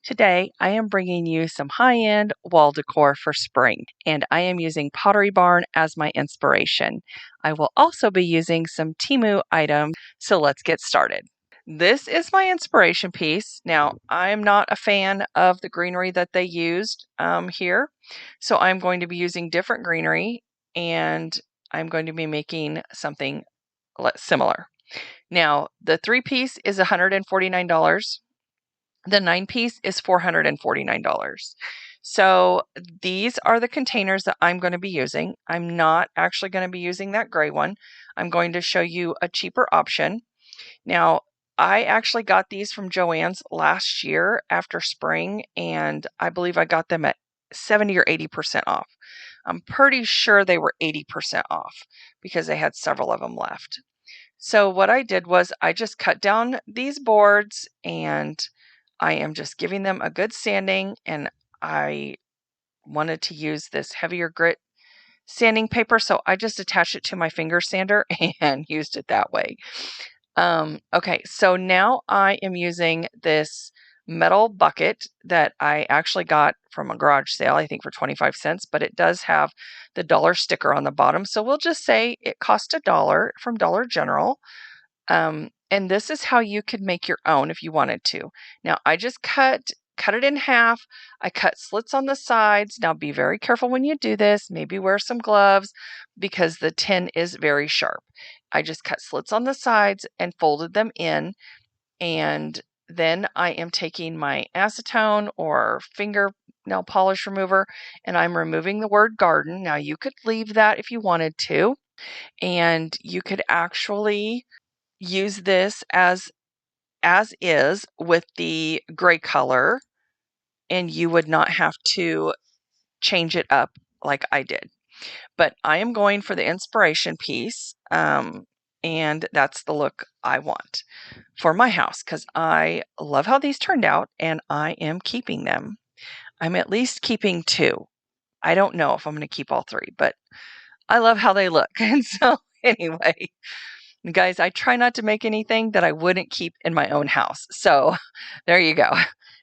Today, I am bringing you some high-end wall decor for spring, and I am using Pottery Barn as my inspiration. I will also be using some Temu items, so let's get started. This is my inspiration piece. Now, I'm not a fan of the greenery that they used here, so I'm going to be using different greenery, and I'm going to be making something similar. Now, the 3-piece is $149. The 9-piece is $449. So these are the containers that I'm going to be using. I'm not actually going to be using that gray one. I'm going to show you a cheaper option. Now, I actually got these from Joann's last year after spring, and I believe I got them at 70 or 80% off. I'm pretty sure they were 80% off because they had several of them left. So what I did was I just cut down these boards and I am just giving them a good sanding, and I wanted to use this heavier grit sanding paper, so I just attached it to my finger sander and used it that way. Okay, so now I am using this metal bucket that I actually got from a garage sale, I think for 25 cents, but it does have the dollar sticker on the bottom. So we'll just say it cost $1 from Dollar General. And this is how you could make your own if you wanted to. Now I just cut it in half. I cut slits on the sides. Now be very careful when you do this. Maybe wear some gloves because the tin is very sharp. I just cut slits on the sides and folded them in. And then I am taking my acetone or fingernail polish remover and I'm removing the word garden. Now you could leave that if you wanted to. And you could actually use this as is with the gray color, and you would not have to change it up like I did. But I am going for the inspiration piece, and that's the look I want for my house because I love how these turned out, and I am keeping them. I'm at least keeping 2. I don't know if I'm going to keep all 3, but I love how they look. And so anyway, guys, I try not to make anything that I wouldn't keep in my own house. So there you go.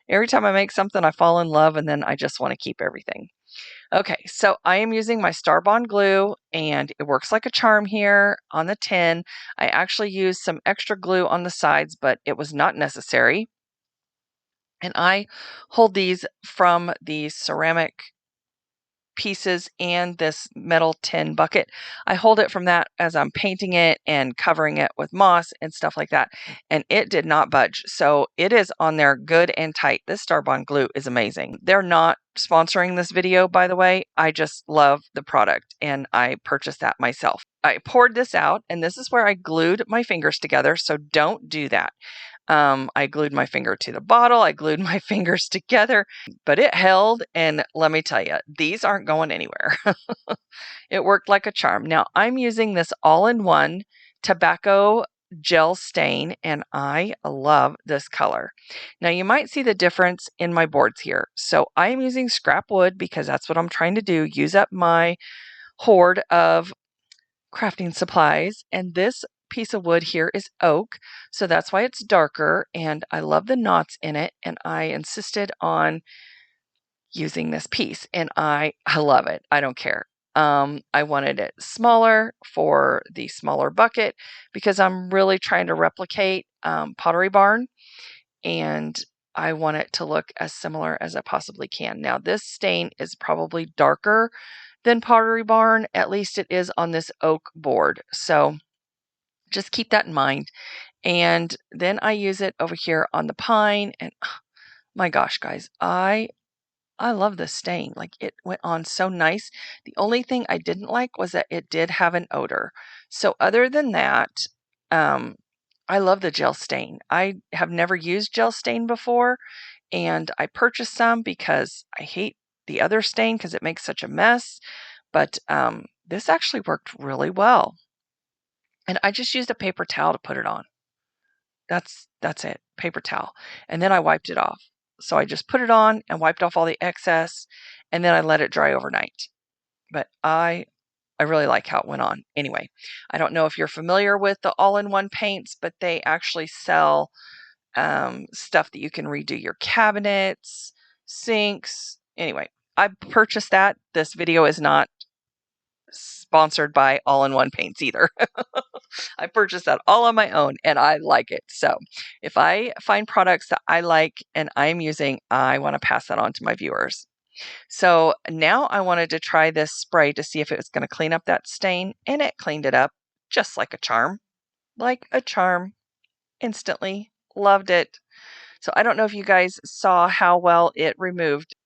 Every time I make something, I fall in love and then I just want to keep everything. Okay, so I am using my Star Bond glue and it works like a charm here on the tin. I actually used some extra glue on the sides, but it was not necessary. And I hold these from the ceramic pieces and this metal tin bucket. I hold it from that as I'm painting it and covering it with moss and stuff like that. And it did not budge. So it is on there good and tight. This Star Bond glue is amazing. They're not sponsoring this video, by the way. I just love the product and I purchased that myself. I poured this out and this is where I glued my fingers together. So don't do that. I glued my finger to the bottle. I glued my fingers together, but it held. And let me tell you, these aren't going anywhere. It worked like a charm. Now I'm using this all-in-one tobacco gel stain and I love this color. Now you might see the difference in my boards here. So I am using scrap wood because that's what I'm trying to do. Use up my hoard of crafting supplies. And this piece of wood here is oak, so that's why it's darker. And I love the knots in it. And I insisted on using this piece, and I love it. I don't care. I wanted it smaller for the smaller bucket because I'm really trying to replicate Pottery Barn, and I want it to look as similar as I possibly can. Now, this stain is probably darker than Pottery Barn. At least it is on this oak board. So just keep that in mind. And then I use it over here on the pine. And oh, my gosh, guys, I love the stain. Like it went on so nice. The only thing I didn't like was that it did have an odor. So other than that, I love the gel stain. I have never used gel stain before, and I purchased some because I hate the other stain because it makes such a mess. But this actually worked really well. And I just used a paper towel to put it on. That's it, paper towel. And then I wiped it off. So I just put it on and wiped off all the excess, and then I let it dry overnight. But I really like how it went on. Anyway, I don't know if you're familiar with the all-in-one paints, but they actually sell stuff that you can redo your cabinets, sinks. Anyway, I purchased that. This video is not sponsored by All-in-One Paints either. I purchased that all on my own and I like it. So if I find products that I like and I'm using, I want to pass that on to my viewers. So now I wanted to try this spray to see if it was going to clean up that stain, and it cleaned it up just like a charm. Like a charm. Instantly. Loved it. So I don't know if you guys saw how well it removed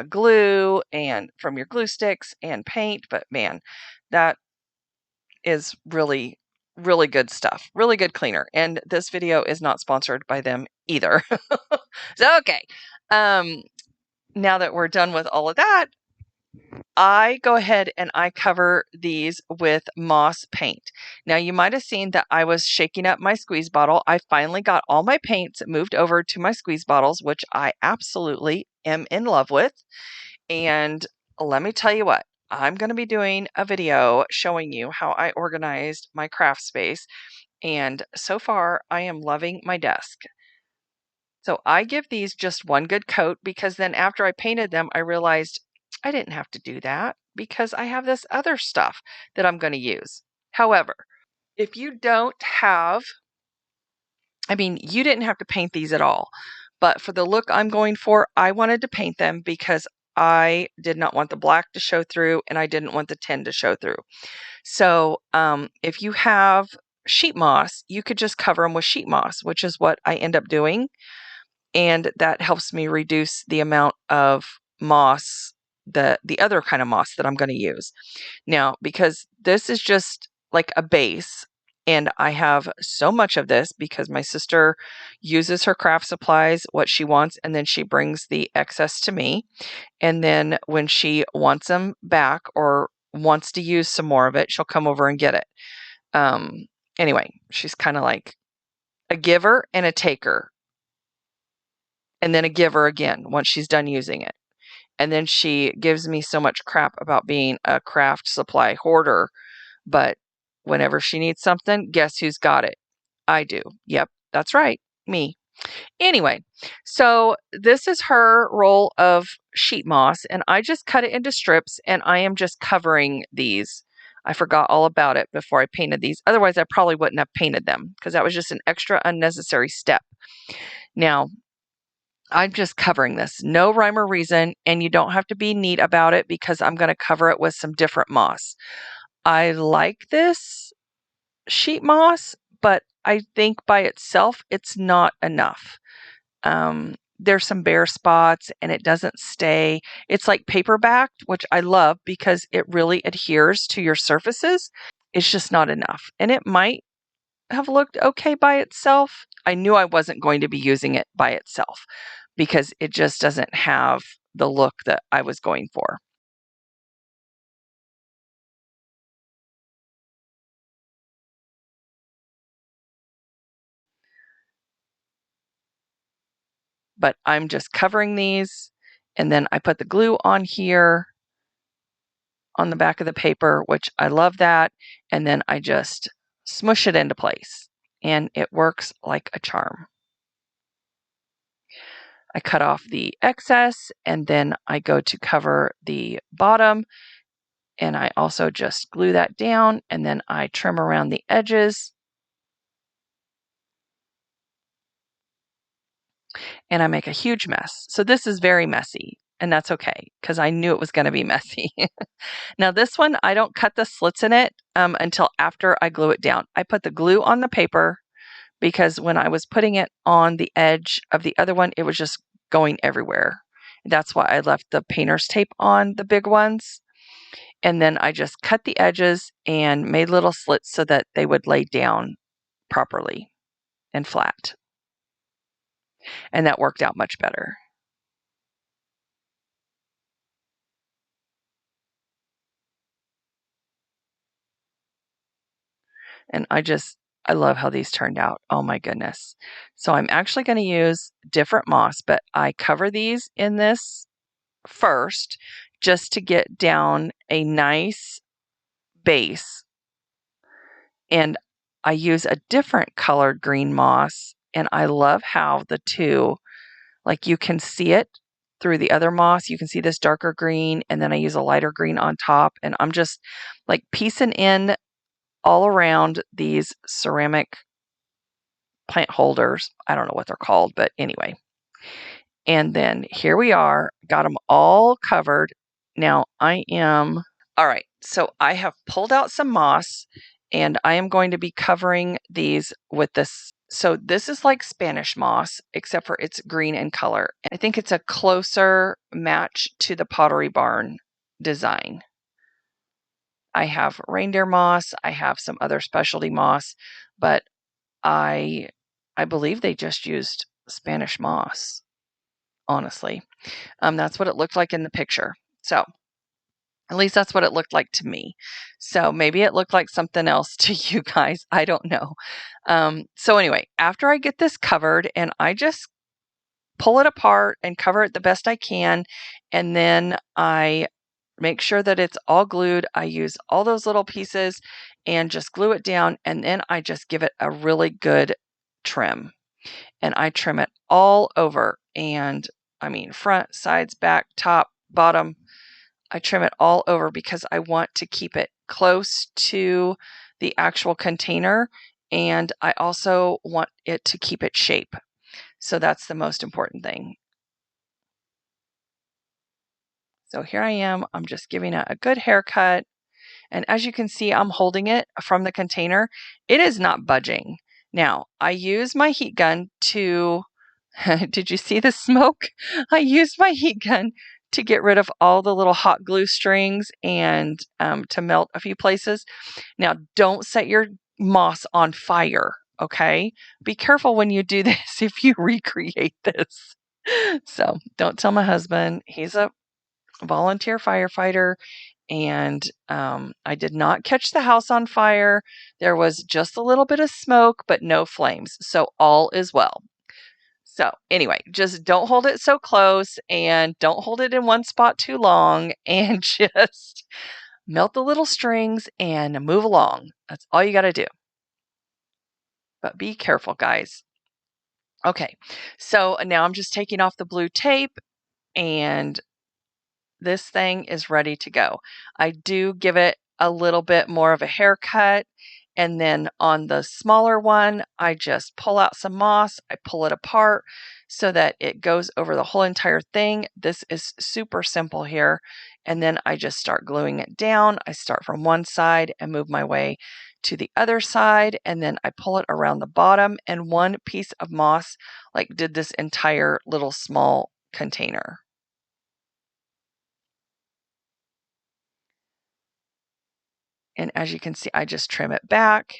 glue and from your glue sticks and paint, but man, that is really, really good stuff. Really good cleaner. And this video is not sponsored by them either. So, okay. Now that we're done with all of that, I go ahead and I cover these with moss paint. Now you might have seen that I was shaking up my squeeze bottle. I finally got all my paints moved over to my squeeze bottles, which I absolutely am in love with. And let me tell you what, I'm going to be doing a video showing you how I organized my craft space. And so far I am loving my desk. So I give these just one good coat because then after I painted them, I realized I didn't have to do that because I have this other stuff that I'm going to use. However, if you don't have, you didn't have to paint these at all, but for the look I'm going for, I wanted to paint them because I did not want the black to show through and I didn't want the tin to show through. So if you have sheet moss, you could just cover them with sheet moss, which is what I end up doing. And that helps me reduce the amount of moss, the other kind of moss that I'm going to use. Now, because this is just like a base, and I have so much of this because my sister uses her craft supplies, what she wants, and then she brings the excess to me. And then when she wants them back or wants to use some more of it, she'll come over and get it. Anyway, she's kind of like a giver and a taker. And then a giver again once she's done using it. And then she gives me so much crap about being a craft supply hoarder. But whenever she needs something, guess who's got it? I do. Yep, that's right. Me. Anyway, so this is her roll of sheet moss, and I just cut it into strips, and I am just covering these. I forgot all about it before I painted these. Otherwise, I probably wouldn't have painted them because that was just an extra unnecessary step. Now, I'm just covering this. No rhyme or reason, and you don't have to be neat about it because I'm going to cover it with some different moss. I like this sheet moss, but I think by itself, it's not enough. There's some bare spots and it doesn't stay. It's like paper backed, which I love because it really adheres to your surfaces. It's just not enough. And it might have looked okay by itself. I knew I wasn't going to be using it by itself because it just doesn't have the look that I was going for. But I'm just covering these, and then I put the glue on here on the back of the paper, which I love that, and then I just smush it into place, and it works like a charm. I cut off the excess, and then I go to cover the bottom, and I also just glue that down, and then I trim around the edges, and I make a huge mess. So this is very messy, and that's okay because I knew it was going to be messy. Now this one, I don't cut the slits in it until after I glue it down. I put the glue on the paper because when I was putting it on the edge of the other one, it was just going everywhere. That's why I left the painter's tape on the big ones. And then I just cut the edges and made little slits so that they would lay down properly and flat. And that worked out much better. And I love how these turned out. Oh my goodness. So I'm actually going to use different moss, but I cover these in this first just to get down a nice base. And I use a different colored green moss And I love how the two, like you can see it through the other moss. You can see this darker green, and then I use a lighter green on top. And I'm just like piecing in all around these ceramic plant holders. I don't know what they're called, but anyway. And then here we are, got them all covered. Now all right, so I have pulled out some moss and I am going to be covering these with this. So this is like Spanish moss, except for it's green in color. I think it's a closer match to the Pottery Barn design. I have reindeer moss, I have some other specialty moss, but I believe they just used Spanish moss, honestly. That's what it looked like in the picture. So at least that's what it looked like to me. So maybe it looked like something else to you guys. I don't know. So anyway, after I get this covered and I just pull it apart and cover it the best I can, and then I make sure that it's all glued. I use all those little pieces and just glue it down, and then I just give it a really good trim. And I trim it all over, and I mean front, sides, back, top, bottom. I trim it all over because I want to keep it close to the actual container, and I also want it to keep its shape. So that's the most important thing. So here I am, I'm just giving it a good haircut. And as you can see, I'm holding it from the container. It is not budging. Now, I use my heat gun to, did you see the smoke? I used my heat gun to get rid of all the little hot glue strings and to melt a few places. Now, don't set your moss on fire, okay? Be careful when you do this if you recreate this. So don't tell my husband. He's a volunteer firefighter, and I did not catch the house on fire. There was just a little bit of smoke, but no flames. So all is well. So anyway, just don't hold it so close and don't hold it in one spot too long, and just melt the little strings and move along. That's all you got to do. But be careful, guys. Okay, so now I'm just taking off the blue tape, and this thing is ready to go. I do give it a little bit more of a haircut. And then on the smaller one, I just pull out some moss, I pull it apart so that it goes over the whole entire thing. This is super simple here. And then I just start gluing it down. I start from one side and move my way to the other side. And then I pull it around the bottom, and one piece of moss like did this entire little small container. And as you can see, I just trim it back.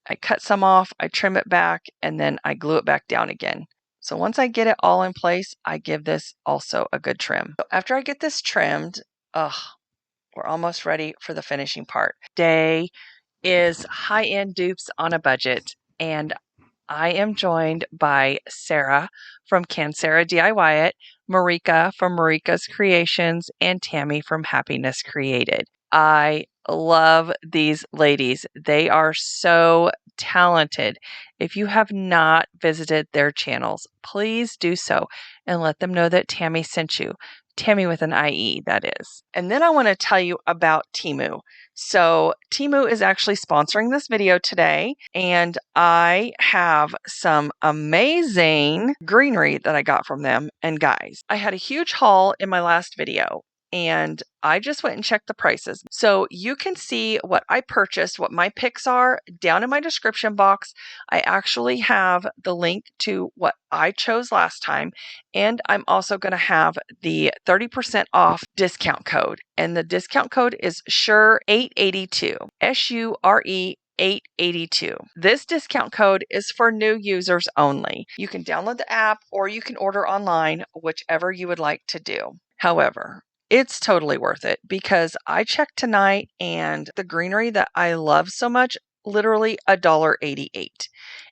I cut some off, I trim it back, and then I glue it back down again. So once I get it all in place, I give this also a good trim. So after I get this trimmed, we're almost ready for the finishing part. Today is high-end dupes on a budget, and I am joined by Sarah from Can Sarah DIY It, Marika from Marika's Creations, and Tammy from Happiness Created. I love these ladies. They are so talented. If you have not visited their channels, please do so and let them know that Tammy sent you. Tammy with an IE, that is. And then I want to tell you about Temu. So Temu is actually sponsoring this video today, and I have some amazing greenery that I got from them. And guys, I had a huge haul in my last video, and I just went and checked the prices. So you can see what I purchased, what my picks are down in my description box. I actually have the link to what I chose last time, and I'm also going to have the 30% off discount code. And the discount code is SURE882, SURE 882. This discount code is for new users only. You can download the app or you can order online, whichever you would like to do. However, it's totally worth it because I checked tonight and the greenery that I love so much, literally $1.88.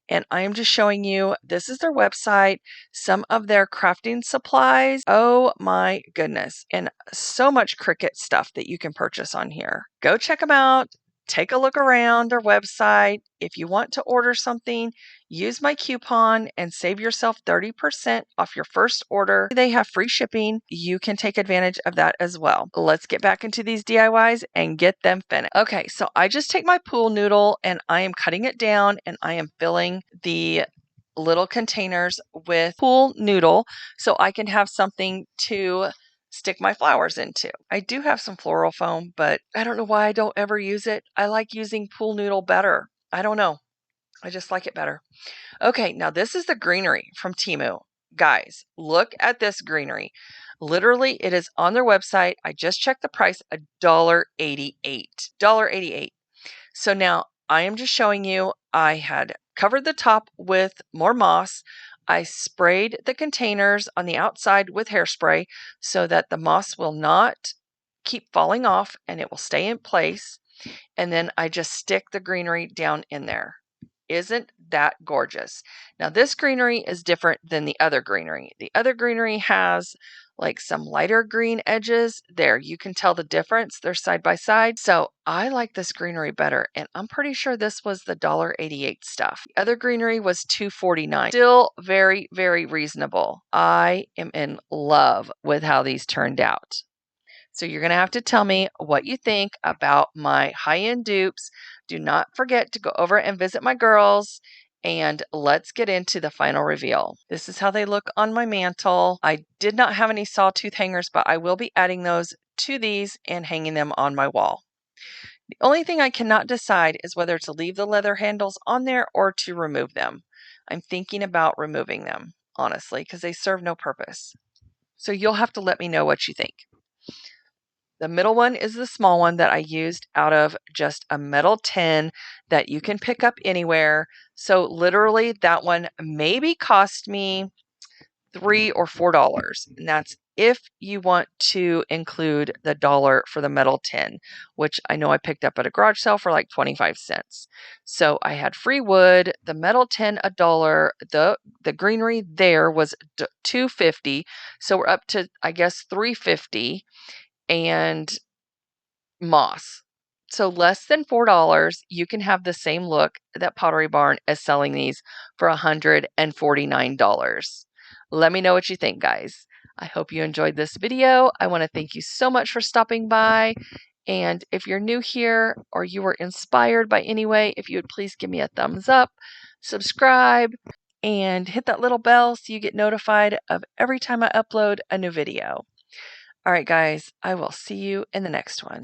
And I am just showing you, this is their website, some of their crafting supplies. Oh my goodness. And so much Cricut stuff that you can purchase on here. Go check them out. take a look around our website. If you want to order something, use my coupon and save yourself 30% off your first order. They have free shipping. You can take advantage of that as well. Let's get back into these DIYs and get them finished. Okay, so I just take my pool noodle and I am cutting it down and I am filling the little containers with pool noodle so I can have something to stick my flowers into. I do have some floral foam, but I don't know why I don't ever use it. I like using pool noodle better. I don't know. I just like it better. Okay, now this is the greenery from Temu. Guys, look at this greenery. Literally, it is on their website. I just checked the price, $1.88. $1.88. So now I am just showing you, I had covered the top with more moss. I sprayed the containers on the outside with hairspray so that the moss will not keep falling off and it will stay in place. And then I just stick the greenery down in there. Isn't that gorgeous? Now this greenery is different than the other greenery. The other greenery has like some lighter green edges. There, you can tell the difference. They're side by side. So I like this greenery better, and I'm pretty sure this was the $1.88 stuff. The other greenery was $2.49. Still very, very reasonable. I am in love with how these turned out. So you're going to have to tell me what you think about my high-end dupes. Do not forget to go over and visit my girls, and let's get into the final reveal. This is how they look on my mantle. I did not have any sawtooth hangers, but I will be adding those to these and hanging them on my wall. The only thing I cannot decide is whether to leave the leather handles on there or to remove them. I'm thinking about removing them, honestly, because they serve no purpose. So you'll have to let me know what you think. The middle one is the small one that I used out of just a metal tin that you can pick up anywhere. So literally that one maybe cost me $3 or $4. And that's if you want to include the dollar for the metal tin, which I know I picked up at a garage sale for like 25 cents. So I had free wood, the metal tin $1, the greenery there was $2.50. So we're up to, I guess, $3.50. And moss. So less than $4, you can have the same look that Pottery Barn is selling these for $149. Let me know what you think, guys. I hope you enjoyed this video. I want to thank you so much for stopping by. And if you're new here or you were inspired by any way, if you would please give me a thumbs up, subscribe, and hit that little bell so you get notified of every time I upload a new video. All right, guys, I will see you in the next one.